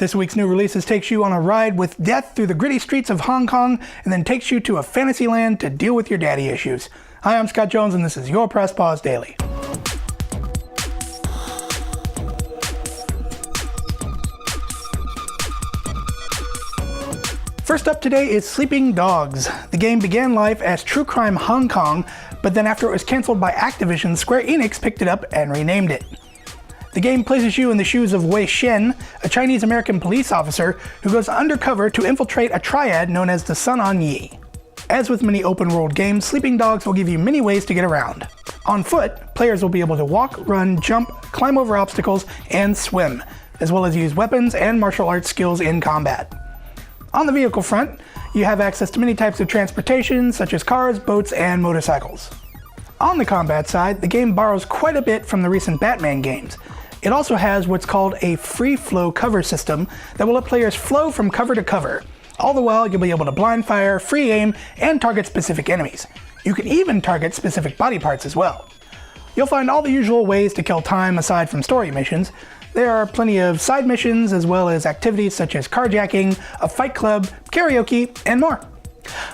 This week's new releases takes you on a ride with death through the gritty streets of Hong Kong and then takes you to a fantasy land to deal with your daddy issues. Hi, I'm Scott Jones and this is your Press Pause Daily. First up today is Sleeping Dogs. The game began life as True Crime Hong Kong, but then after it was cancelled by Activision, Square Enix picked it up and renamed it. The game places you in the shoes of Wei Shen, a Chinese-American police officer who goes undercover to infiltrate a triad known as the Sun On Yi. As with many open-world games, Sleeping Dogs will give you many ways to get around. On foot, players will be able to walk, run, jump, climb over obstacles, and swim, as well as use weapons and martial arts skills in combat. On the vehicle front, you have access to many types of transportation, such as cars, boats, and motorcycles. On the combat side, the game borrows quite a bit from the recent Batman games. It also has what's called a free flow cover system that will let players flow from cover to cover. All the while, you'll be able to blind fire, free aim, and target specific enemies. You can even target specific body parts as well. You'll find all the usual ways to kill time aside from story missions. There are plenty of side missions as well as activities such as carjacking, a fight club, karaoke, and more.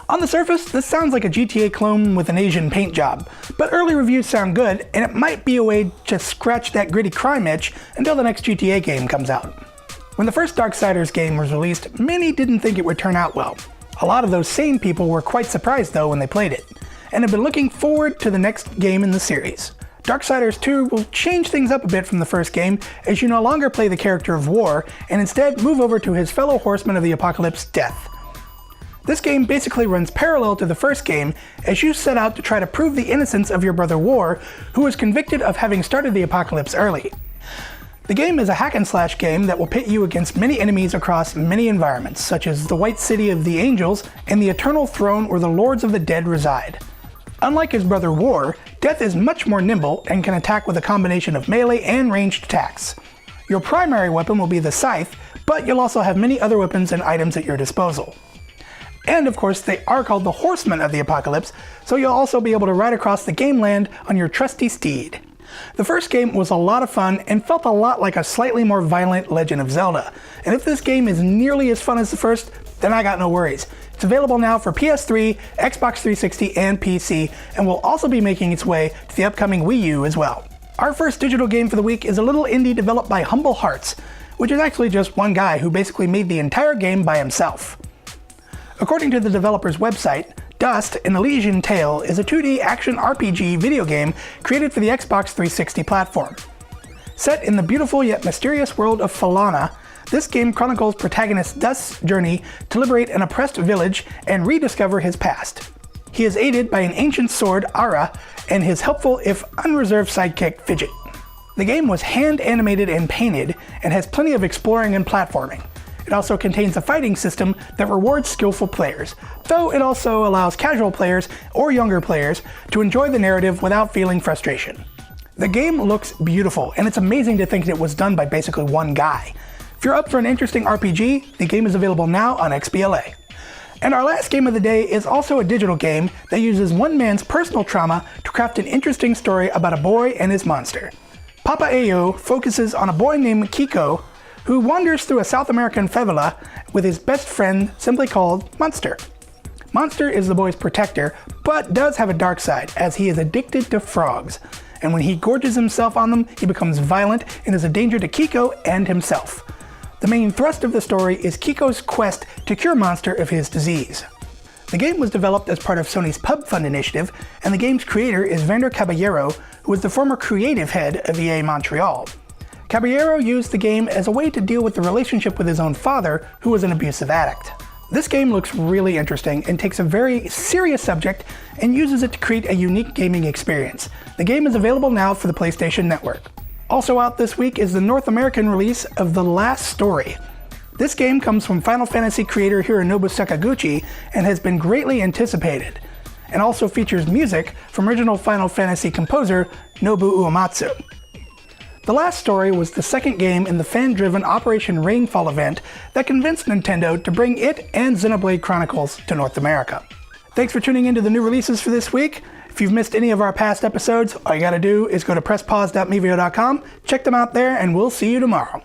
On the surface, this sounds like a GTA clone with an Asian paint job, but early reviews sound good and it might be a way to scratch that gritty crime itch until the next GTA game comes out. When the first Darksiders game was released, many didn't think it would turn out well. A lot of those same people were quite surprised though when they played it, and have been looking forward to the next game in the series. Darksiders 2 will change things up a bit from the first game, as you no longer play the character of War, and instead move over to his fellow horseman of the apocalypse, Death. This game basically runs parallel to the first game, as you set out to try to prove the innocence of your brother War, who was convicted of having started the apocalypse early. The game is a hack-and-slash game that will pit you against many enemies across many environments, such as the White City of the Angels and the Eternal Throne where the Lords of the Dead reside. Unlike his brother War, Death is much more nimble and can attack with a combination of melee and ranged attacks. Your primary weapon will be the scythe, but you'll also have many other weapons and items at your disposal. And of course, they are called the Horsemen of the Apocalypse, so you'll also be able to ride across the game land on your trusty steed. The first game was a lot of fun and felt a lot like a slightly more violent Legend of Zelda, and if this game is nearly as fun as the first, then I got no worries. It's available now for PS3, Xbox 360, and PC, and will also be making its way to the upcoming Wii U as well. Our first digital game for the week is a little indie developed by Humble Hearts, which is actually just one guy who basically made the entire game by himself. According to the developer's website, Dust, an Elysian Tale is a 2D action RPG video game created for the Xbox 360 platform. Set in the beautiful yet mysterious world of Falana, this game chronicles protagonist Dust's journey to liberate an oppressed village and rediscover his past. He is aided by an ancient sword, Ara, and his helpful if unreserved sidekick, Fidget. The game was hand-animated and painted, and has plenty of exploring and platforming. It also contains a fighting system that rewards skillful players, though it also allows casual players or younger players to enjoy the narrative without feeling frustration. The game looks beautiful, and it's amazing to think it was done by basically one guy. If you're up for an interesting RPG, the game is available now on XBLA. And our last game of the day is also a digital game that uses one man's personal trauma to craft an interesting story about a boy and his monster. Papo Yo focuses on a boy named Kiko who wanders through a South American favela with his best friend simply called Monster. Monster is the boy's protector, but does have a dark side as he is addicted to frogs. And when he gorges himself on them, he becomes violent and is a danger to Kiko and himself. The main thrust of the story is Kiko's quest to cure Monster of his disease. The game was developed as part of Sony's Pub Fund initiative, and the game's creator is Vander Caballero, who was the former creative head of EA Montreal. Caballero used the game as a way to deal with the relationship with his own father, who was an abusive addict. This game looks really interesting and takes a very serious subject and uses it to create a unique gaming experience. The game is available now for the PlayStation Network. Also out this week is the North American release of The Last Story. This game comes from Final Fantasy creator Hironobu Sakaguchi and has been greatly anticipated, and also features music from original Final Fantasy composer Nobu Uematsu. The Last Story was the second game in the fan-driven Operation Rainfall event that convinced Nintendo to bring it and Xenoblade Chronicles to North America. Thanks for tuning into the new releases for this week. If you've missed any of our past episodes, all you gotta do is go to presspause.mevio.com, check them out there, and we'll see you tomorrow.